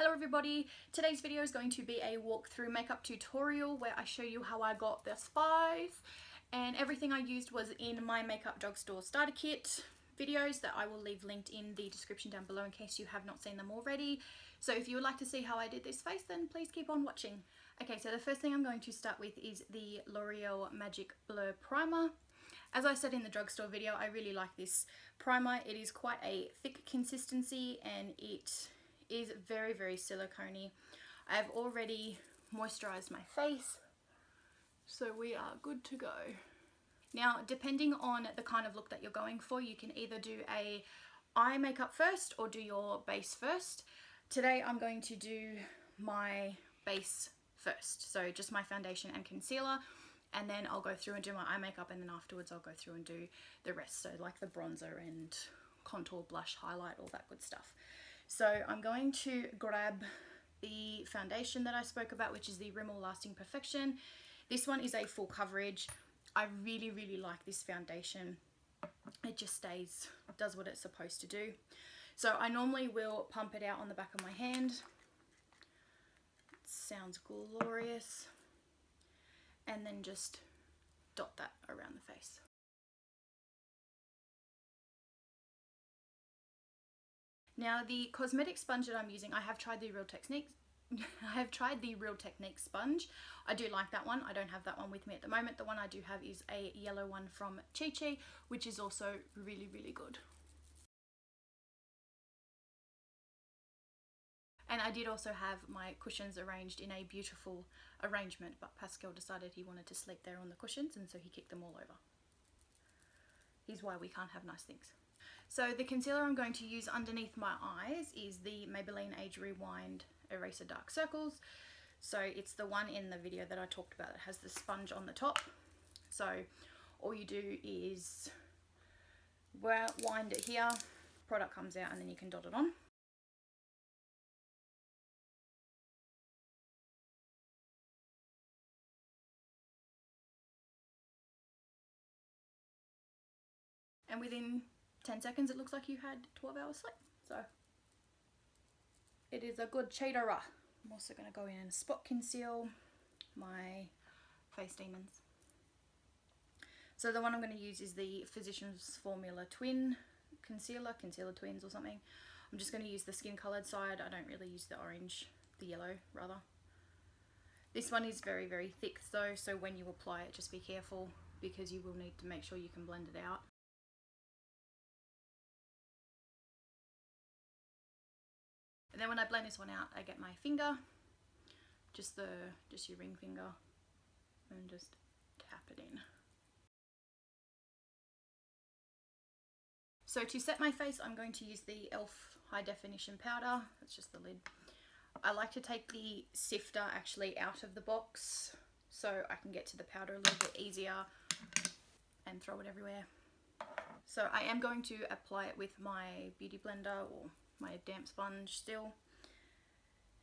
Hello everybody, today's video is going to be a walkthrough makeup tutorial where I show you how I got the spice, and everything I used was in my makeup drugstore starter kit videos that I will leave linked in the description down below in case you have not seen them already. So if you would like to see how I did this face, then please keep on watching. Okay, so the first thing I'm going to start with is the L'Oreal Magic Blur Primer. As I said in the drugstore video, I really like this primer. It is quite a thick consistency and it is very, very silicone-y. I've already moisturized my face, so we are good to go. Now, depending on the kind of look that you're going for, you can either do a eye makeup first or do your base first. Today I'm going to do my base first, so just my foundation and concealer, and then I'll go through and do my eye makeup, and then afterwards I'll go through and do the rest, so like the bronzer and contour, blush, highlight, all that good stuff. So I'm going to grab the foundation that I spoke about, which is the Rimmel Lasting Perfection. This one is a full coverage. I really, really like this foundation. It just does what it's supposed to do. So I normally will pump it out on the back of my hand. It sounds glorious. And then just dot that around the face. Now the cosmetic sponge that I'm using, I have tried the Real Techniques sponge. I do like that one. I don't have that one with me at the moment. The one I do have is a yellow one from Chi Chi, which is also really, really good. And I did also have my cushions arranged in a beautiful arrangement, but Pascal decided he wanted to sleep there on the cushions, and so he kicked them all over. Here's why we can't have nice things. So the concealer I'm going to use underneath my eyes is the Maybelline Age Rewind Eraser Dark Circles. So it's the one in the video that I talked about that has the sponge on the top. So all you do is wind it here, product comes out, and then you can dot it on. And within 10 seconds it looks like you had 12 hours sleep. So it is a good cheater. I'm also going to go in and spot conceal my face demons. So the one I'm going to use is the Physicians Formula Twin Concealer Twins or something. I'm just going to use the skin coloured side. I don't really use the orange, the yellow rather. This one is very, very thick though, so when you apply it, just be careful because you will need to make sure you can blend it out. And then when I blend this one out, I get my finger, just your ring finger, and just tap it in. So to set my face, I'm going to use the e.l.f. High Definition Powder. That's just the lid. I like to take the sifter actually out of the box so I can get to the powder a little bit easier and throw it everywhere. So I am going to apply it with my beauty blender or my damp sponge still,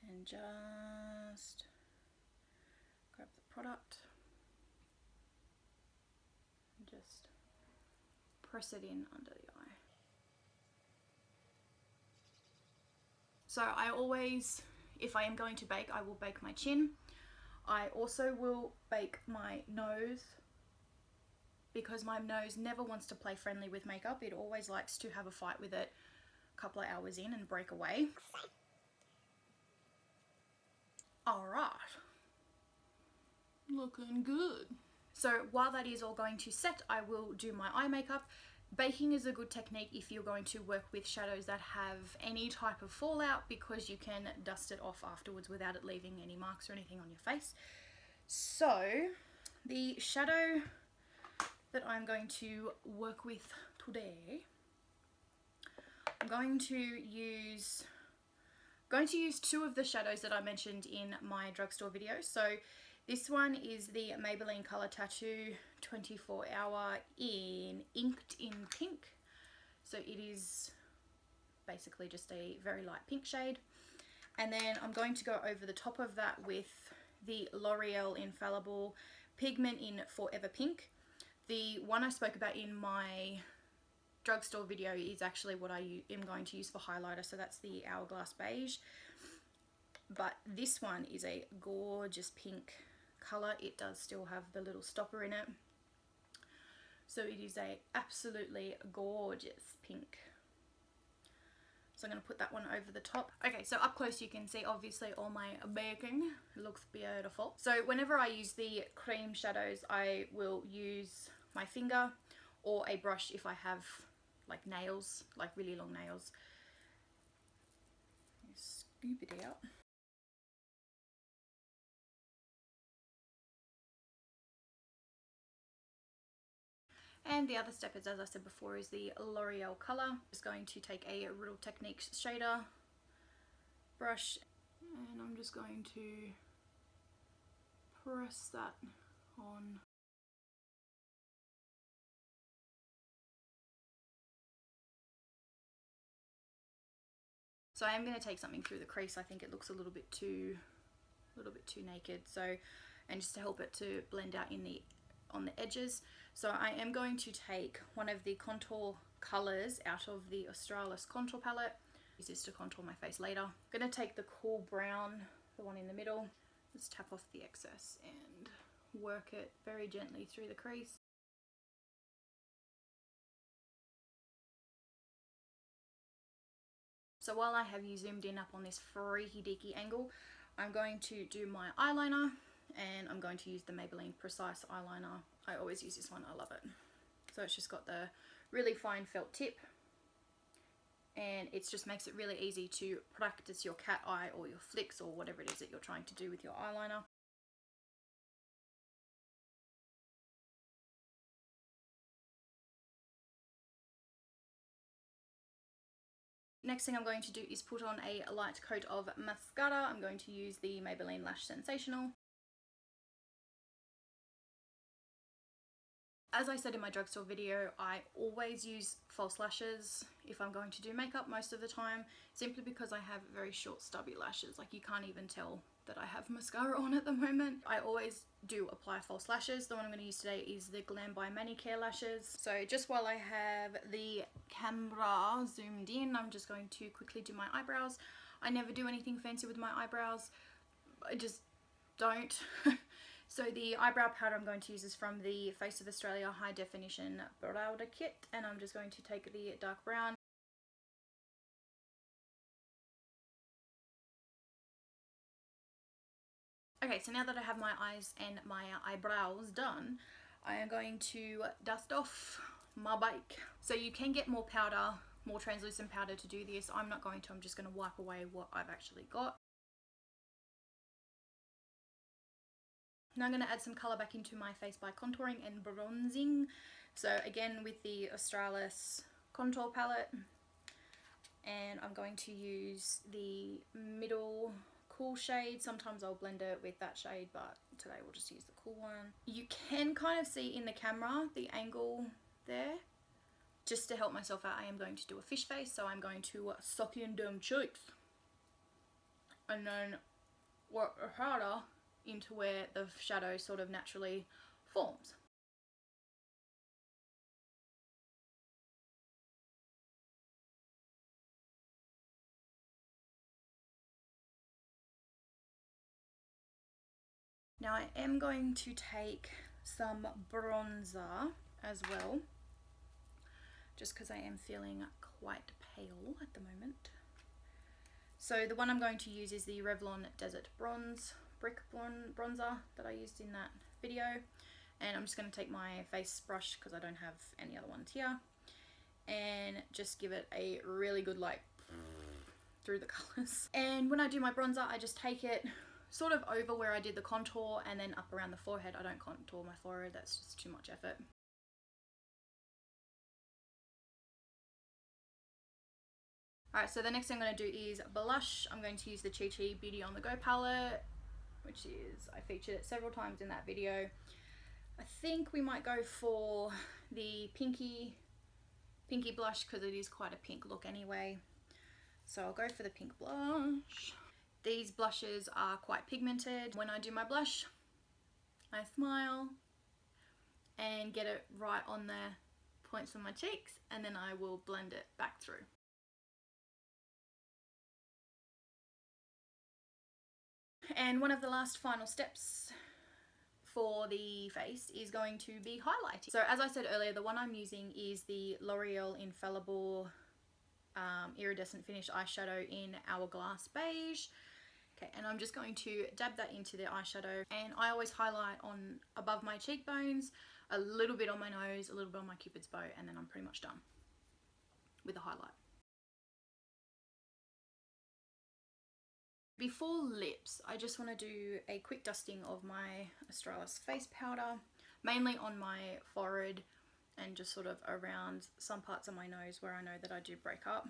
and just grab the product and just press it in under the eye. So I always, if I am going to bake, I will bake my chin. I also will bake my nose because my nose never wants to play friendly with makeup. It always likes to have a fight with it couple of hours in and break away. Alright, looking good. So while that is all going to set, I will do my eye makeup. Baking is a good technique if you're going to work with shadows that have any type of fallout, because you can dust it off afterwards without it leaving any marks or anything on your face. So the shadow that I'm going to work with today, I'm going to use two of the shadows that I mentioned in my drugstore video. So this one is the Maybelline Color Tattoo 24 Hour in Inked in Pink. So it is basically just a very light pink shade. And then I'm going to go over the top of that with the L'Oreal Infallible Pigment in Forever Pink. The one I spoke about in my drugstore video is actually what I am going to use for highlighter, so that's the Hourglass Beige. but this one is a gorgeous pink colour. It does still have the little stopper in it, so it is a absolutely gorgeous pink. So I'm going to put that one over the top. Okay, so up close you can see obviously all my baking. It looks beautiful. So whenever I use the cream shadows, I will use my finger or a brush if I have like nails, like really long nails. Scoop it out. And the other step is, as I said before, is the L'Oreal colour. Just going to take a Riddle Techniques shader brush, and I'm just going to press that on. So I am going to take something through the crease. I think it looks a little bit too naked. So, and just to help it to blend out in the on the edges. So I am going to take one of the contour colours out of the Australis contour palette. Use this to contour my face later. I'm going to take the cool brown, the one in the middle. Just tap off the excess and work it very gently through the crease. So while I have you zoomed in up on this freaky deaky angle, I'm going to do my eyeliner, and I'm going to use the Maybelline Precise eyeliner. I always use this one, I love it. So it's just got the really fine felt tip, and it just makes it really easy to practice your cat eye or your flicks or whatever it is that you're trying to do with your eyeliner. Next thing I'm going to do is put on a light coat of mascara. I'm going to use the Maybelline Lash Sensational. As I said in my drugstore video, I always use false lashes if I'm going to do makeup most of the time, simply because I have very short stubby lashes. Like, you can't even tell that I have mascara on at the moment. I always do apply false lashes. The one I'm going to use today is the Glam by Manicare lashes. So just while I have the camera zoomed in, I'm just going to quickly do my eyebrows. I never do anything fancy with my eyebrows. I just don't. So the eyebrow powder I'm going to use is from the Face of Australia High Definition Powder Kit, and I'm just going to take the dark brown. Okay, so now that I have my eyes and my eyebrows done, I am going to dust off my bake. So you can get more powder, more translucent powder to do this. I'm not going to, I'm just going to wipe away what I've actually got. Now I'm going to add some colour back into my face by contouring and bronzing. So again, with the Australis contour palette, and I'm going to use the middle cool shade. Sometimes I'll blend it with that shade, but today we'll just use the cool one. You can kind of see in the camera the angle there. Just to help myself out, I am going to do a fish face, so I'm going to suck in them cheeks and then work harder into where the shadow sort of naturally forms. Now I am going to take some bronzer as well, just because I am feeling quite pale at the moment. So the one I'm going to use is the Revlon Desert Bronze Brick Bronzer that I used in that video. And I'm just going to take my face brush, because I don't have any other ones here, and just give it a really good like through the colours. And when I do my bronzer, I just take it sort of over where I did the contour and then up around the forehead. I don't contour my forehead, that's just too much effort. Alright, so the next thing I'm going to do is blush. I'm going to use the Chi Chi Beauty on the Go palette, which is, I featured it several times in that video. I think we might go for the pinky blush, because it is quite a pink look anyway. So I'll go for the pink blush. These blushes are quite pigmented. When I do my blush, I smile and get it right on the points of my cheeks, and then I will blend it back through. And one of the last final steps for the face is going to be highlighting. So as I said earlier, the one I'm using is the L'Oreal Infallible Iridescent Finish eyeshadow in Hourglass Beige. Okay, and I'm just going to dab that into the eyeshadow, and I always highlight on above my cheekbones, a little bit on my nose, a little bit on my Cupid's bow, and then I'm pretty much done with the highlight. Before lips, I just want to do a quick dusting of my Australis face powder, mainly on my forehead and just sort of around some parts of my nose where I know that I do break up.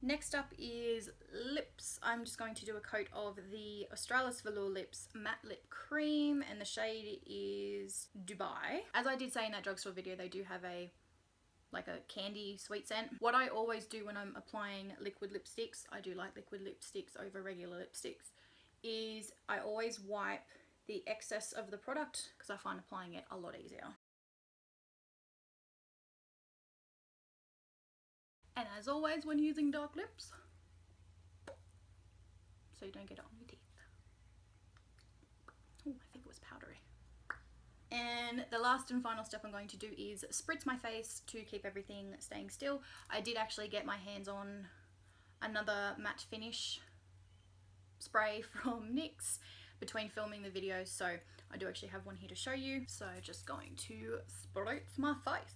Next up is lips. I'm just going to do a coat of the Australis Velour Lips Matte Lip Cream, and the shade is Dubai. As I did say in that drugstore video, they do have a candy sweet scent. What I always do when I'm applying liquid lipsticks, I do like liquid lipsticks over regular lipsticks, is I always wipe the excess of the product because I find applying it a lot easier. And as always, when using dark lips, so you don't get it on your teeth. Oh, I think it was powdery. And the last and final step I'm going to do is spritz my face to keep everything staying still. I did actually get my hands on another matte finish spray from NYX between filming the videos, so I do actually have one here to show you. So just going to spritz my face.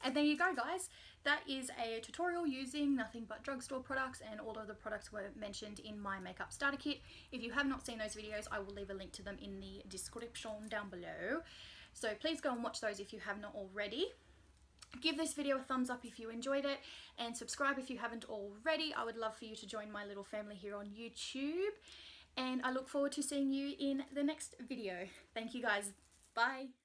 And there you go, guys. That is a tutorial using nothing but drugstore products, and all of the products were mentioned in my makeup starter kit. If you have not seen those videos, I will leave a link to them in the description down below. So please go and watch those if you have not already. Give this video a thumbs up if you enjoyed it, and subscribe if you haven't already. I would love for you to join my little family here on YouTube, and I look forward to seeing you in the next video. Thank you guys. Bye.